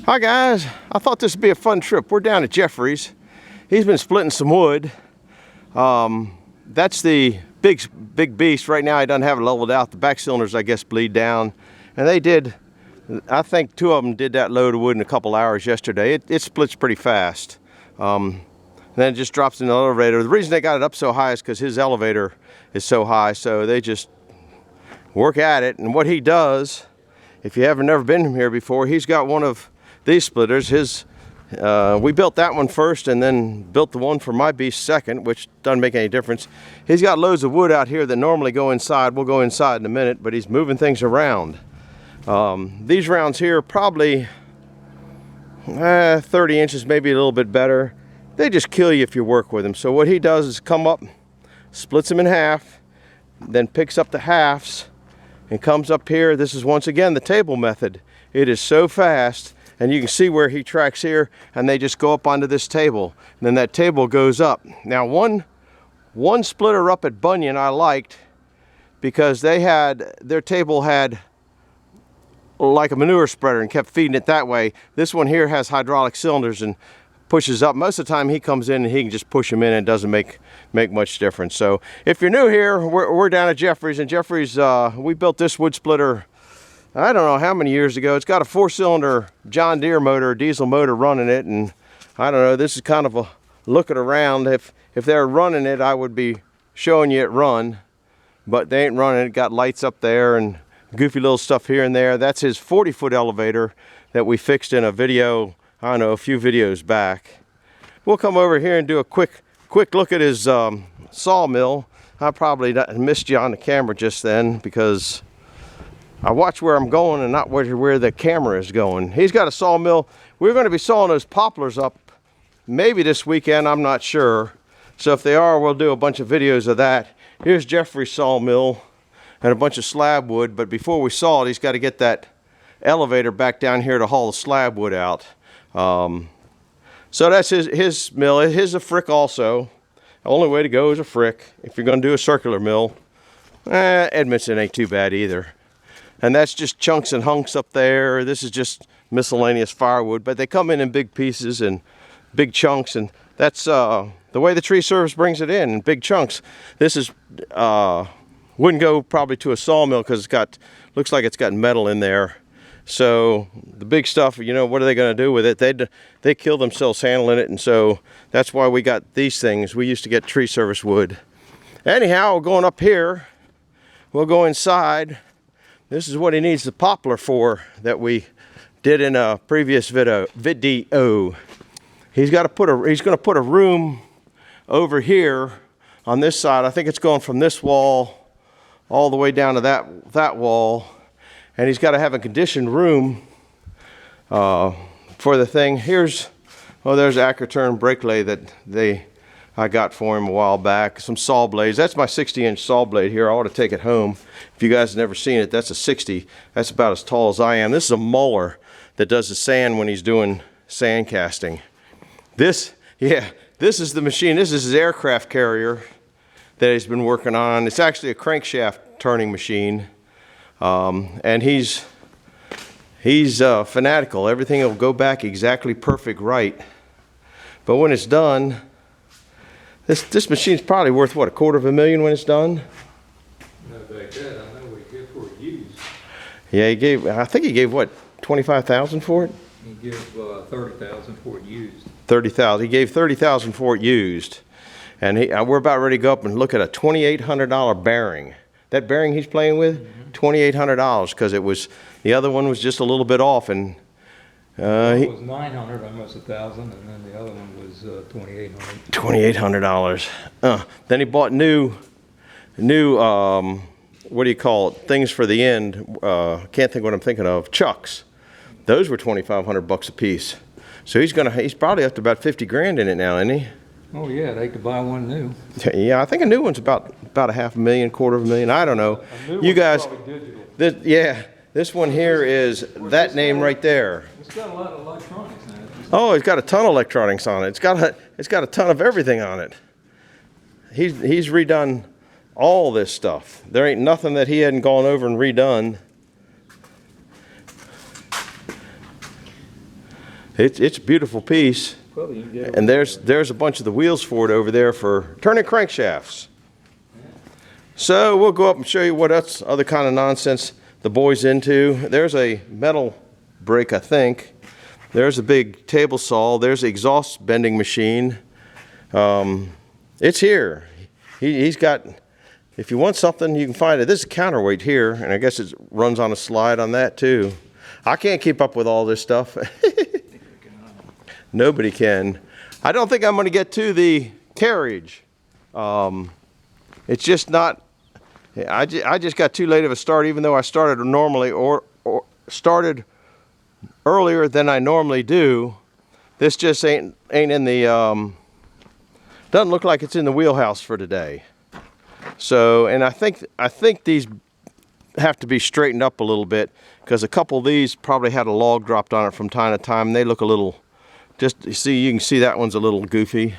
Hi guys, I thought this would be a fun trip. We're down at Jeffrey's. He's been splitting some wood. That's the big beast. Right now he doesn't have it leveled out. The back cylinders, I guess, bleed down. And they did, I think 2 of them did that load of wood in a couple hours yesterday. It splits pretty fast. And then it just drops in the elevator. The reason they got it up so high is because his elevator is so high, so they just work at it. And what he does, if you haven't never been here before, he's got one of these splitters. We built that one first and then built the one for my beast second, which doesn't make any difference. He's got loads of wood out here that normally go inside. We'll go inside in a minute, but he's moving things around. These rounds here probably 30 inches, maybe a little bit better. They just kill you if you work with them. So what he does is come up, splits them in half, then picks up the halves and comes up here. This is once again the table method. It is so fast. And you can see where he tracks here, and they just go up onto this table. And then that table goes up. Now one splitter up at Bunyan I liked because their table had like a manure spreader and kept feeding it that way. This one here has hydraulic cylinders and pushes up. Most of the time he comes in and he can just push them in and it doesn't make much difference. So if you're new here, we're down at Jeffrey's, and Jeffrey's, we built this wood splitter I don't know how many years ago. It's got a 4-cylinder John Deere motor, diesel motor running it, and I don't know, this is kind of a looking around. If they're running it, I would be showing you it run, but they ain't running it. Got lights up there and goofy little stuff here and there. That's his 40-foot elevator that we fixed in a video, I don't know, a few videos back. We'll come over here and do a quick look at his sawmill. I probably missed you on the camera just then because I watch where I'm going and not where the camera is going. He's got a sawmill. We're going to be sawing those poplars up maybe this weekend, I'm not sure. So if they are, we'll do a bunch of videos of that. Here's Jeffrey's sawmill and a bunch of slab wood, but before we saw it, he's got to get that elevator back down here to haul the slab wood out. So that's his mill. His is a frick also. The only way to go is a frick if you're going to do a circular mill. Edmondson ain't too bad either. And that's just chunks and hunks up there. This is just miscellaneous firewood, but they come in big pieces and big chunks, and that's the way the tree service brings it in big chunks. This is wouldn't go probably to a sawmill because looks like it's got metal in there. So the big stuff, you know, what are they going to do with it? They kill themselves handling it, and so that's why we got these things. We used to get tree service wood. Anyhow, going up here, we'll go inside. This is what he needs the poplar for that we did in a previous video. He's going to put a room over here on this side. I think it's going from this wall all the way down to that wall, and he's got to have a conditioned room for the thing. There's Ackerturn brake lathe that I got for him a while back. Some saw blades. That's my 60-inch saw blade here. I ought to take it home. If you guys have never seen it, that's a 60. That's about as tall as I am. This is a muller that does the sand when he's doing sand casting. This is the machine. This is his aircraft carrier that he's been working on. It's actually a crankshaft turning machine. And he's fanatical. Everything will go back exactly perfect right. But when it's done, this machine's probably worth, what, $250,000 when it's done? Not like that. I know what he gave for it used. Yeah, I think he gave, what, $25,000 for it? He gave $30,000 for it used. $30,000. He gave $30,000 for it used. And we're about ready to go up and look at a $2,800 bearing. That bearing he's playing with, $2,800, because the other one was just a little bit off, and it was $900, almost $1,000, and then the other one was $2,800. $2,800. Then he bought new, what do you call it? Things for the end. Can't think what I'm thinking of. Chucks. Those were $2,500 a piece. So he's probably up to about 50 grand in it now, isn't he? Oh yeah, they could buy one new. Yeah, I think a new one's about $500,000, $250,000. I don't know. You guys. This one here is that name right there. It's got a lot of electronics in it. Oh, it's got a ton of electronics on it. It's got a ton of everything on it. He's redone all this stuff. There ain't nothing that he hadn't gone over and redone. It's a beautiful piece. Probably you can get And there's a bunch of the wheels for it over there for turning crankshafts. So we'll go up and show you what else, other kind of nonsense the boy's into. There's a metal brake, I think. There's a big table saw. There's the exhaust bending machine. It's here. He's got, if you want something, you can find it. This is a counterweight here, and I guess it runs on a slide on that too. I can't keep up with all this stuff. Nobody can. I don't think I'm going to get to the carriage. It's just not, I just got too late of a start, even though I started normally or started earlier than I normally do. This just ain't in the, doesn't look like it's in the wheelhouse for today. So, and I think these have to be straightened up a little bit, because a couple of these probably had a log dropped on it from time to time. They look a little, just you can see that one's a little goofy.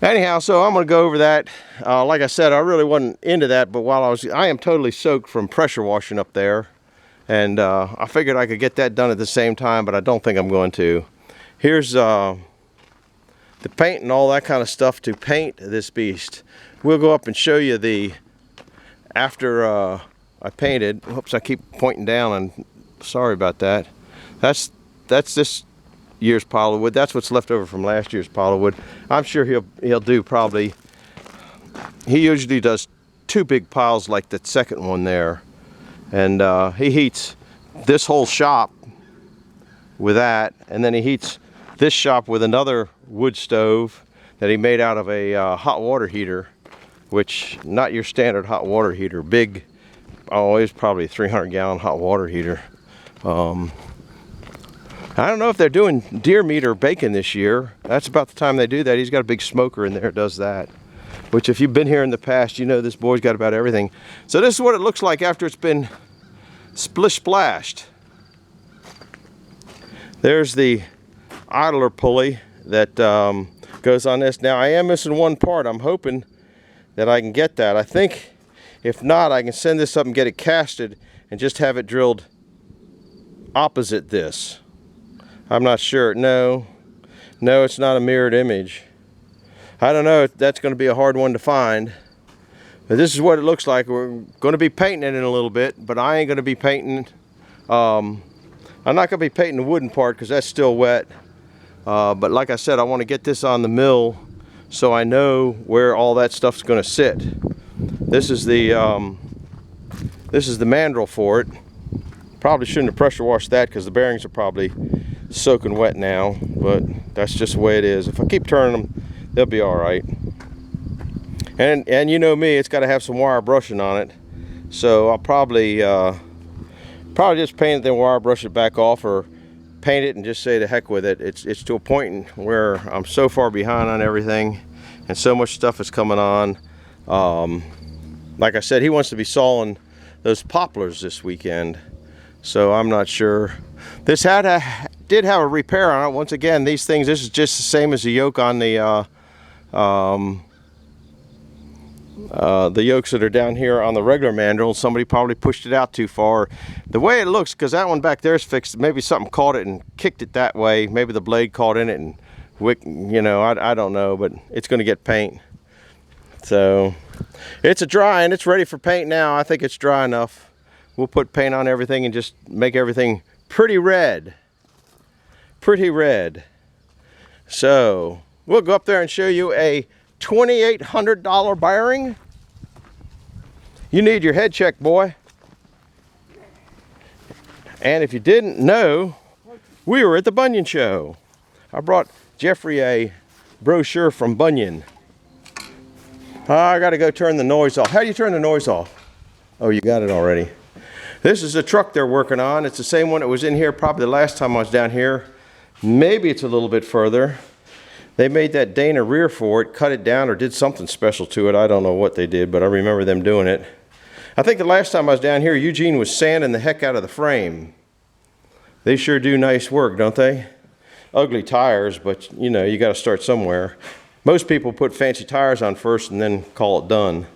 Anyhow, so I'm going to go over that. Like I said, I really wasn't into that, but I am totally soaked from pressure washing up there, and I figured I could get that done at the same time, but I don't think I'm going to. Here's the paint and all that kind of stuff to paint this beast. We'll go up and show you the after I painted. Oops, I keep pointing down, and sorry about that. That's this year's pile of wood. That's what's left over from last year's pile of wood. I'm sure he'll do probably, he usually does 2 big piles like that second one there, and he heats this whole shop with that, and then he heats this shop with another wood stove that he made out of a hot water heater, which not your standard hot water heater, big, oh, it's probably a 300-gallon hot water heater. I don't know if they're doing deer meat or bacon this year. That's about the time they do that. He's got a big smoker in there that does that, which if you've been here in the past, you know this boy's got about everything. So this is what it looks like after it's been splish splashed. There's the idler pulley that goes on this. Now I am missing one part. I'm hoping that I can get that. I think if not, I can send this up and get it casted and just have it drilled opposite this. I'm not sure. No, it's not a mirrored image. I don't know if that's going to be a hard one to find. But this is what it looks like. We're going to be painting it in a little bit, but I ain't going to be painting. I'm not going to be painting the wooden part because that's still wet. But like I said, I want to get this on the mill so I know where all that stuff's going to sit. This is the mandrel for it. Probably shouldn't have pressure washed that because the bearings are probably soaking wet now, but that's just the way it is. If I keep turning them, they'll be all right. And you know me, it's got to have some wire brushing on it, so I'll probably just paint it, then wire brush it back off, or paint it and just say to heck with it. It's to a point where I'm so far behind on everything, and so much stuff is coming on. Like I said, he wants to be sawing those poplars this weekend, so I'm not sure. This did have a repair on it. Once again, these things, this is just the same as the yoke on the yokes that are down here on the regular mandrel. Somebody probably pushed it out too far. The way it looks, because that one back there is fixed, maybe something caught it and kicked it that way. Maybe the blade caught in it and you know, I don't know, but it's going to get paint. So it's a dry and it's ready for paint now. I think it's dry enough. We'll put paint on everything and just make everything pretty red. Pretty red. So we'll go up there and show you a $2,800 bearing. You need your head check, boy. And if you didn't know, we were at the Bunyan show. I brought Jeffrey a brochure from Bunyan. I gotta go turn the noise off. How do you turn the noise off? Oh, you got it already. This is the truck they're working on. It's the same one that was in here probably the last time I was down here. Maybe it's a little bit further. They made that Dana rear for it, cut it down or did something special to it. I don't know what they did, but I remember them doing it. I think the last time I was down here, Eugene was sanding the heck out of the frame. They sure do nice work, don't they? Ugly tires, but you know, you gotta start somewhere. Most people put fancy tires on first and then call it done.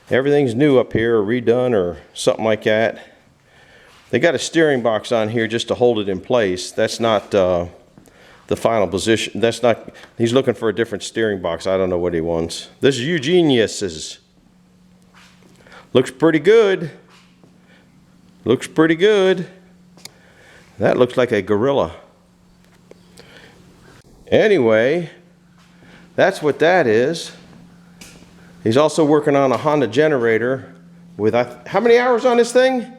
Everything's new up here or redone or something like that. They got a steering box on here just to hold it in place. That's not the final position. That's not, he's looking for a different steering box. I don't know what he wants. This is Eugenius's. Looks pretty good. Looks pretty good. That looks like a gorilla. Anyway, that's what that is. He's also working on a Honda generator with, how many hours on this thing?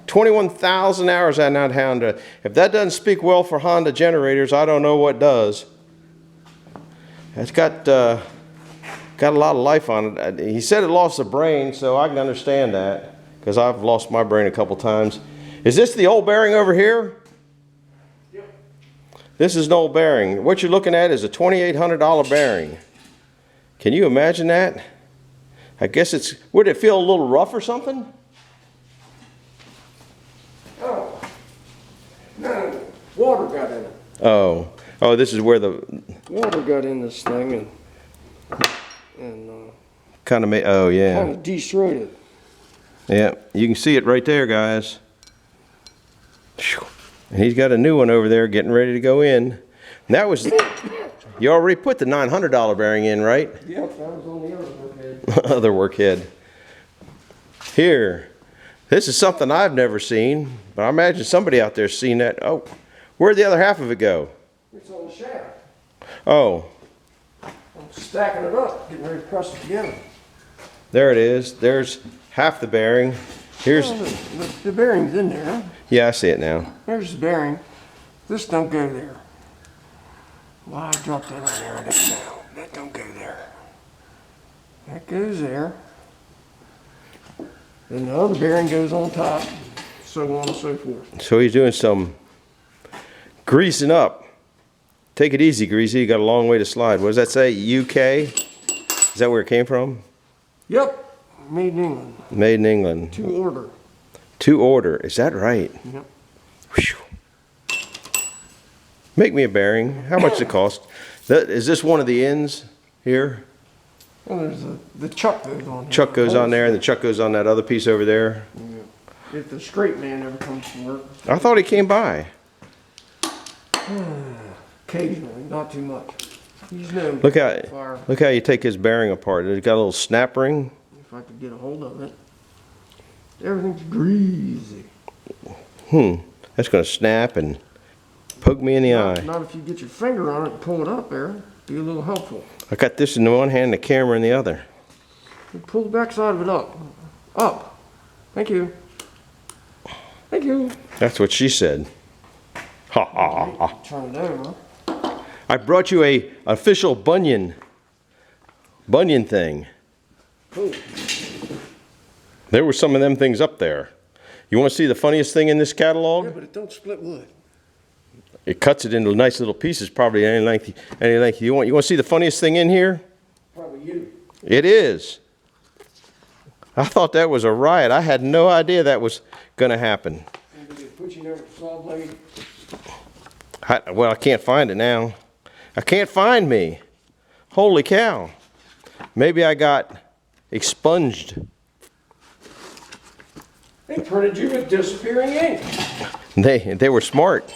21,000 hours on that Honda. If that doesn't speak well for Honda generators, I don't know what does. It's got a lot of life on it. He said it lost a brain, so I can understand that, because I've lost my brain a couple times. Is this the old bearing over here? Yep. This is an old bearing. What you're looking at is a $2,800 bearing. Can you imagine that? I guess it's, would it feel a little rough or something? Oh, no, water got in it. Oh, this is where the Water got in this thing and kind of made, oh yeah. kind of destroyed it. Yeah, you can see it right there, guys. Phew. And he's got a new one over there getting ready to go in. And that was, you already put the $900 bearing in, right? Yep, that was on the other workhead. Other workhead. Here, this is something I've never seen, but I imagine somebody out there's seen that. Oh, where'd the other half of it go? It's on the shaft. Oh, I'm stacking it up, getting ready to press it together. there it is. There's half the bearing. Here's, Well, the bearing's in there. yeah, I see it now. There's the bearing. This don't go there. Why I dropped that on there? I don't know. That don't go there. That goes there. Then the other bearing goes on top, so on and so forth. So he's doing some greasing up. Take it easy, Greasy. You got a long way to slide. What does that say? UK? Is that where it came from? Yep, made in England. Made in England. To order. To order. Is that right? Yep. Whew. Make me a bearing. How much does it cost? Is this one of the ends here? Well, there's the chuck goes on here. Chuck goes on there, and the chuck goes on that other piece over there. Yeah. If the straight man ever comes to work, I thought he came by. occasionally, not too much. He's no Look how, fire. look how you take his bearing apart. It's got a little snap ring. If I could get a hold of it. Everything's greasy. That's going to snap and poke me in the eye. Not if you get your finger on it and pull it up there. Be a little helpful. I got this in one hand and the camera in the other. You pull the back side of it up. Up. Thank you. Thank you. That's what she said. Ha ha ha. Turn it over. I brought you a official bunion thing. Cool. There were some of them things up there. You want to see the funniest thing in this Yeah, catalog? but it don't split wood. It cuts it into nice little pieces, probably any length. Any length. You want to see the funniest thing in here? Probably you. It is. I thought that was a riot. I had no idea that was going to happen. Somebody put you there with a saw blade. Well, I can't find it now. I can't find me. Holy cow. Maybe I got expunged. They printed you with disappearing ink. They were smart.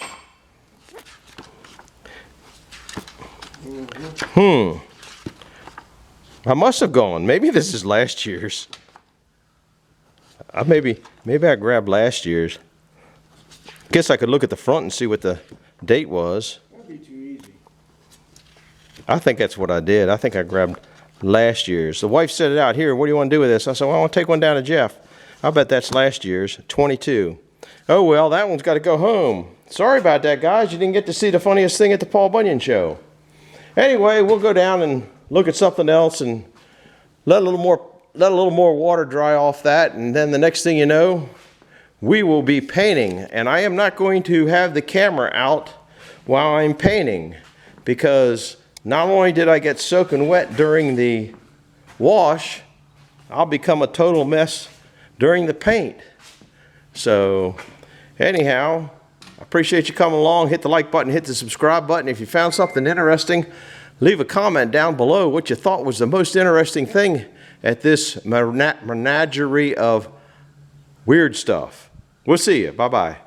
I must have gone. Maybe this is last year's. Maybe I grabbed last year's. Guess I could look at the front and see what the date was. That'd be too easy. I think that's what I did. I think I grabbed last year's. The wife set it out here. What do you want to do with this? I said, well, I want to take one down to Jeff. I bet that's last year's, 22. Oh, well, that one's got to go home. Sorry about that, guys. You didn't get to see the funniest thing at the Paul Bunyan show. Anyway, we'll go down and look at something else and let a little more water dry off that. And then the next thing you know, we will be painting. And I am not going to have the camera out while I'm painting, because not only did I get soaking wet during the wash, I'll become a total mess during the paint. So anyhow, I appreciate you coming along. Hit the like button, hit the subscribe button. If you found something interesting, leave a comment down below what you thought was the most interesting thing at this menagerie of weird stuff. We'll see you. Bye-bye.